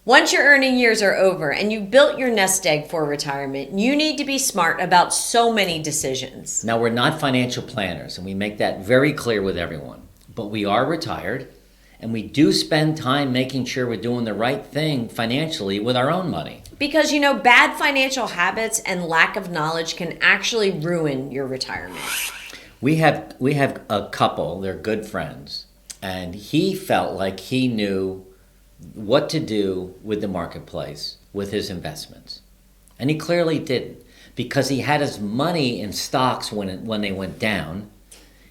Once your earning years are over and you've built your nest egg for retirement, you need to be smart about so many decisions. Now, we're not financial planners, and we make that very clear with everyone. But we are retired, and we do spend time making sure we're doing the right thing financially with our own money. Because, bad financial habits and lack of knowledge can actually ruin your retirement. We have a couple, they're good friends, and he felt like he knew what to do with the marketplace with his investments. And he clearly didn't, because he had his money in stocks when they went down,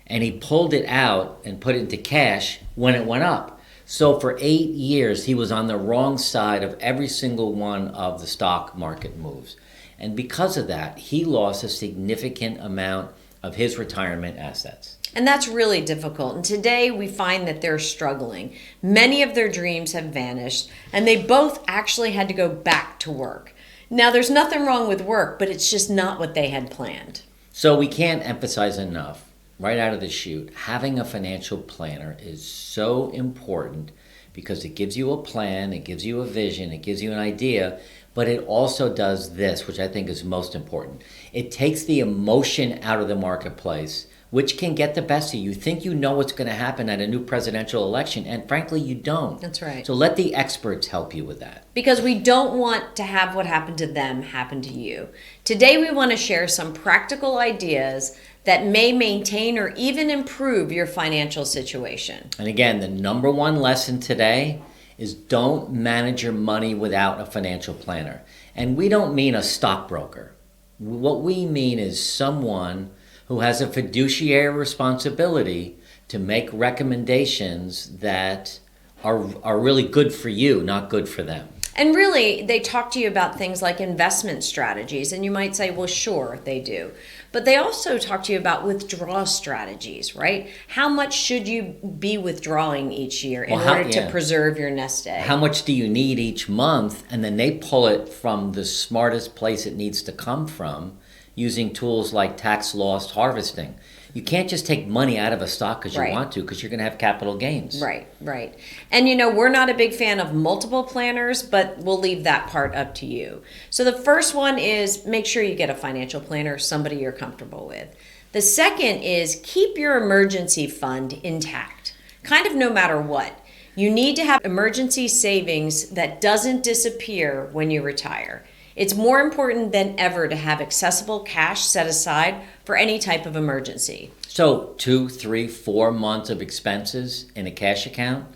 and he pulled it out and put it into cash when it went up. So for 8 years, he was on the wrong side of every single one of the stock market moves. And because of that, he lost a significant amount of his retirement assets. And that's really difficult. And today we find that they're struggling. Many of their dreams have vanished, and they both actually had to go back to work. Now, there's nothing wrong with work, but it's just not what they had planned. So we can't emphasize enough, right out of the chute, having a financial planner is so important because it gives you a plan, it gives you a vision, it gives you an idea, but it also does this, which I think is most important. It takes the emotion out of the marketplace, which can get the best of you. You think you know what's going to happen at a new presidential election, and frankly, you don't. That's right. So let the experts help you with that. Because we don't want to have what happened to them happen to you. Today, we want to share some practical ideas that may maintain or even improve your financial situation. And again, the number one lesson today is don't manage your money without a financial planner. And we don't mean a stockbroker. What we mean is someone who has a fiduciary responsibility to make recommendations that are really good for you, not good for them. And really, they talk to you about things like investment strategies, and you might say, well, sure, they do. But they also talk to you about withdrawal strategies, right? How much should you be withdrawing each year in order to preserve your nest egg? How much do you need each month? And then they pull it from the smartest place it needs to come from using tools like tax loss harvesting. You can't just take money out of a stock because you want to, because you're going to have capital gains. Right. And we're not a big fan of multiple planners, but we'll leave that part up to you. So the first one is make sure you get a financial planner, somebody you're comfortable with. The second is keep your emergency fund intact, kind of no matter what. You need to have emergency savings that doesn't disappear when you retire. It's more important than ever to have accessible cash set aside for any type of emergency. So 2, 3, 4 months of expenses in a cash account.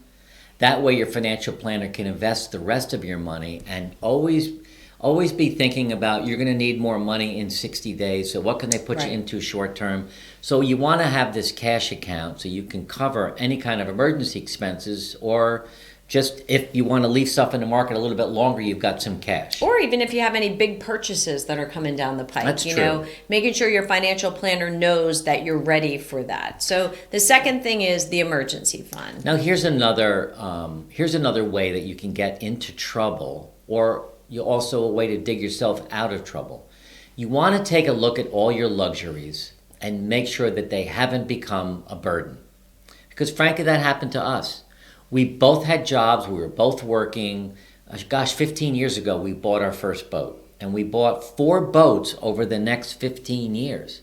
That way your financial planner can invest the rest of your money and always be thinking about you're going to need more money in 60 days. So what can they put you into short term? So you want to have this cash account so you can cover any kind of emergency expenses, or just if you want to leave stuff in the market a little bit longer, you've got some cash. Or even if you have any big purchases that are coming down the pike. That's true. Making sure your financial planner knows that you're ready for that. So the second thing is the emergency fund. Now here's another way that you can get into trouble, or also a way to dig yourself out of trouble. You want to take a look at all your luxuries and make sure that they haven't become a burden. Because frankly, that happened to us. We both had jobs, we were both working. 15 years ago, we bought our first boat. And we bought 4 boats over the next 15 years.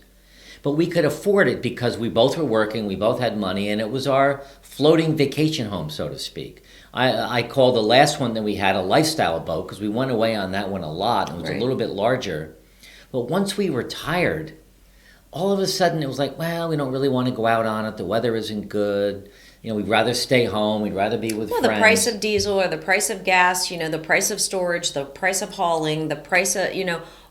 But we could afford it because we both were working, we both had money, and it was our floating vacation home, so to speak. I call the last one that we had a lifestyle boat because we went away on that one a lot. It was a little bit larger. But once we retired, all of a sudden it was like, well, we don't really want to go out on it. The weather isn't good. We'd rather stay home. We'd rather be with friends. The price of diesel or the price of gas, the price of storage, the price of hauling, the price of,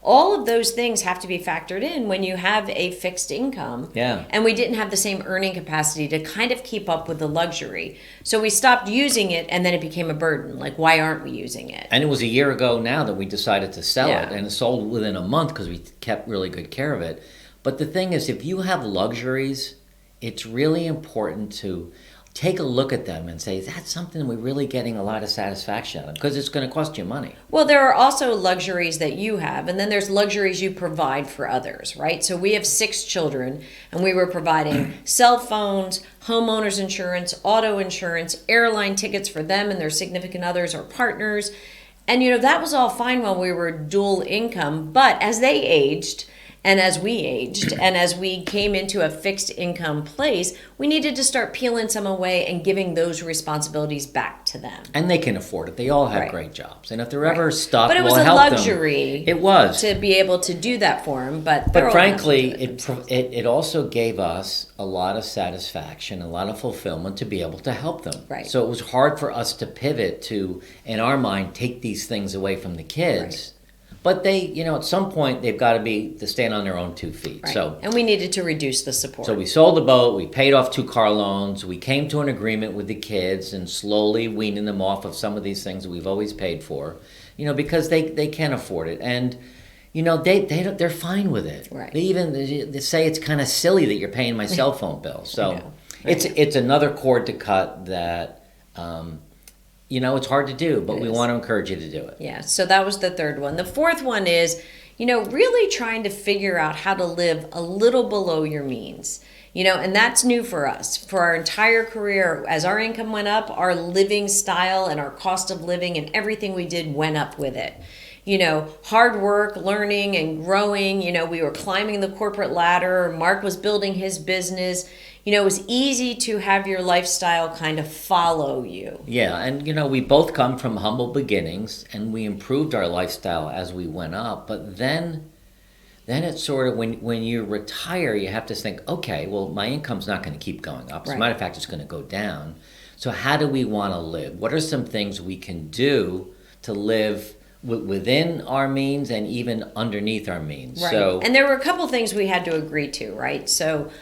all of those things have to be factored in when you have a fixed income. Yeah. And we didn't have the same earning capacity to kind of keep up with the luxury. So we stopped using it, and then it became a burden. Like, why aren't we using it? And it was a year ago now that we decided to sell it, and it sold within a month because we kept really good care of it. But the thing is, if you have luxuries, it's really important to take a look at them and say, is that something we're really getting a lot of satisfaction out of? Because it's going to cost you money. Well, there are also luxuries that you have, and then there's luxuries you provide for others, right? So we have 6 children, and we were providing cell phones, homeowners insurance, auto insurance, airline tickets for them and their significant others or partners. And, that was all fine while we were dual income, but as they aged, and as we aged, and as we came into a fixed income place, we needed to start peeling some away and giving those responsibilities back to them. And they can afford it. They all have great jobs. And if they're ever stuck, but it was we'll a help luxury. It was to be able to do that for them. But frankly, it also gave us a lot of satisfaction, a lot of fulfillment to be able to help them. Right. So it was hard for us to pivot to, in our mind, take these things away from the kids. Right. But they, at some point, they've got to stand on their own 2 feet. Right. So, and we needed to reduce the support. So we sold the boat, we paid off 2 car loans, we came to an agreement with the kids and slowly weaning them off of some of these things that we've always paid for, because they can afford it. And, they're fine with it. Right. They say it's kind of silly that you're paying my cell phone bill. So it's another cord to cut that... it's hard to do, but we want to encourage you to do it. Yeah, so that was the third one. The fourth one is, really trying to figure out how to live a little below your means. And that's new for us. For our entire career, as our income went up, our living style and our cost of living and everything we did went up with it. Hard work, learning and growing. We were climbing the corporate ladder. Mark was building his business. It was easy to have your lifestyle kind of follow you. Yeah, and we both come from humble beginnings, and we improved our lifestyle as we went up. But then it's sort of when you retire, you have to think, okay, well, my income's not going to keep going up. As a matter of fact, it's going to go down. So how do we want to live? What are some things we can do to live within our means and even underneath our means? Right. So, and there were a couple things we had to agree to, right? So,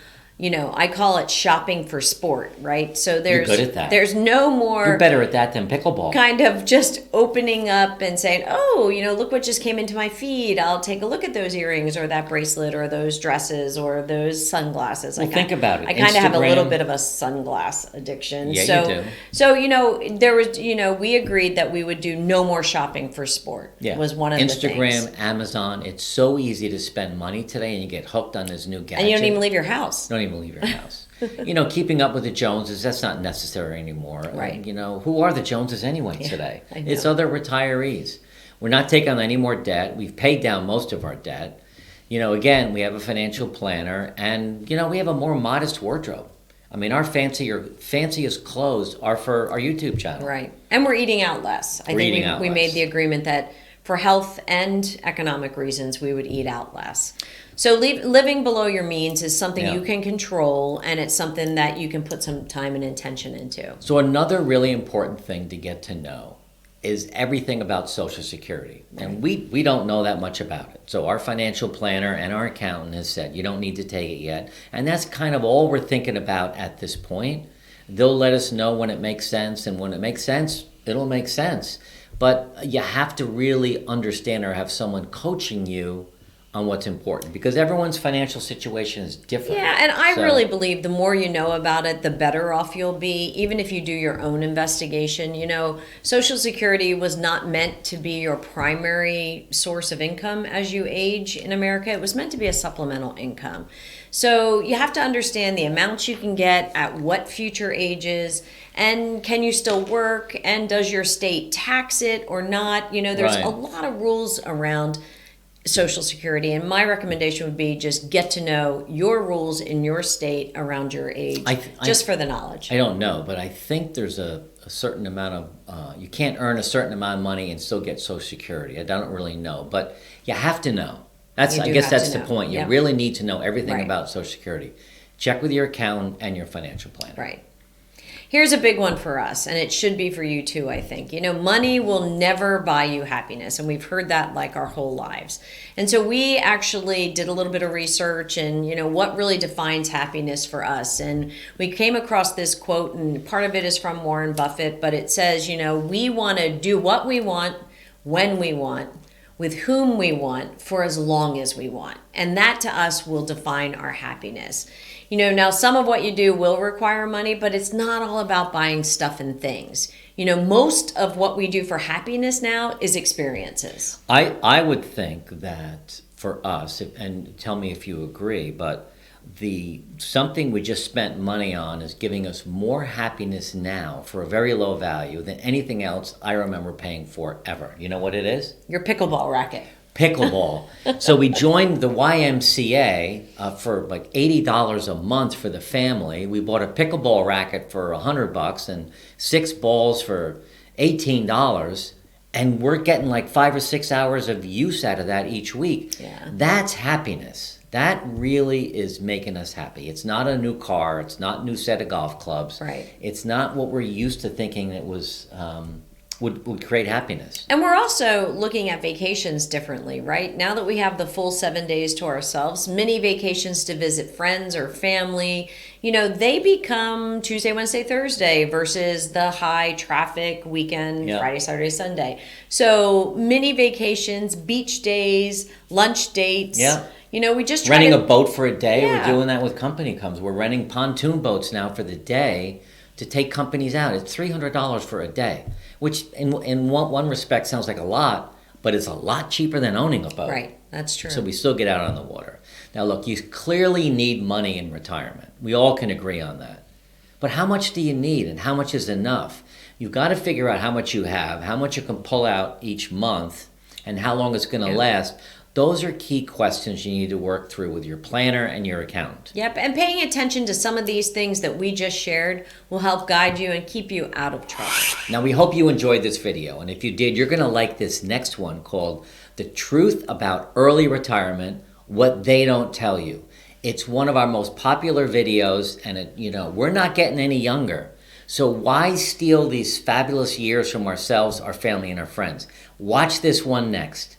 I call it shopping for sport, right? So you're good at that. There's no more... You're better at that than pickleball. Kind of just opening up and saying, oh, look what just came into my feed. I'll take a look at those earrings or that bracelet or those dresses or those sunglasses. Well, think about it. I kind of have a little bit of a sunglass addiction. Yeah, you do. So, there was, we agreed that we would do no more shopping for sport. Yeah. Was one of the things. Instagram, Amazon, it's so easy to spend money today and you get hooked on this new gadget. And you don't even leave your house. Don't even leave your house. Keeping up with the Joneses, that's not necessary anymore. Right. Who are the Joneses anyway today? It's other retirees. We're not taking on any more debt. We've paid down most of our debt. Again, we have a financial planner and, we have a more modest wardrobe. I mean, our fanciest clothes are for our YouTube channel. Right. And we're eating out less. I think we made the agreement that for health and economic reasons, we would eat out less. So living below your means is something you can control, and it's something that you can put some time and intention into. So another really important thing to get to know is everything about Social Security. Right. And we don't know that much about it. So our financial planner and our accountant has said, you don't need to take it yet. And that's kind of all we're thinking about at this point. They'll let us know when it makes sense, and when it makes sense, it'll make sense. But you have to really understand or have someone coaching you on what's important, because everyone's financial situation is different. Yeah, and I really believe the more you know about it, the better off you'll be, even if you do your own investigation. Social Security was not meant to be your primary source of income as you age in America. It was meant to be a supplemental income. So you have to understand the amounts you can get at what future ages, and can you still work, and does your state tax it or not? There's a lot of rules around Social Security, and my recommendation would be just get to know your rules in your state around your age, just for the knowledge. I don't know, but I think there's a certain amount of, you can't earn a certain amount of money and still get Social Security. I don't really know, but you have to know. I guess that's the point. You really need to know everything about Social Security. Check with your accountant and your financial planner. Right. Here's a big one for us, and it should be for you too, I think. Money will never buy you happiness, and we've heard that like our whole lives. And so we actually did a little bit of research and, what really defines happiness for us. And we came across this quote, and part of it is from Warren Buffett, but it says, we want to do what we want, when we want, with whom we want, for as long as we want. And that to us will define our happiness. Now some of what you do will require money, but it's not all about buying stuff and things. Most of what we do for happiness now is experiences. I would think that for us, and tell me if you agree, but the something we just spent money on is giving us more happiness now for a very low value than anything else I remember paying for ever. You know what it is? Your pickleball racket. Pickleball. So we joined the YMCA for like $80 a month for the family. We bought a pickleball racket for $100 and 6 balls for $18. And we're getting like 5 or 6 hours of use out of that each week. Yeah. That's happiness. That really is making us happy. It's not a new car. It's not a new set of golf clubs. Right. It's not what we're used to thinking it was would create happiness. And we're also looking at vacations differently, right? Now that we have the full 7 days to ourselves, mini vacations to visit friends or family, they become Tuesday, Wednesday, Thursday versus the high traffic weekend, Yeah. Friday, Saturday, Sunday. So mini vacations, beach days, lunch dates. Yeah. We just try Renting to, a boat for a day. Yeah. We're doing that with company comes. We're renting pontoon boats now for the day to take companies out. It's $300 for a day, which in one respect sounds like a lot, but it's a lot cheaper than owning a boat. Right, that's true. So we still get out on the water. Now look, you clearly need money in retirement. We all can agree on that. But how much do you need and how much is enough? You've got to figure out how much you have, how much you can pull out each month, and how long it's going to last. Those are key questions you need to work through with your planner and your accountant. Yep, and paying attention to some of these things that we just shared will help guide you and keep you out of trouble. Now, we hope you enjoyed this video, and if you did, you're going to like this next one called The Truth About Early Retirement, What They Don't Tell You. It's one of our most popular videos, and we're not getting any younger. So why steal these fabulous years from ourselves, our family, and our friends? Watch this one next.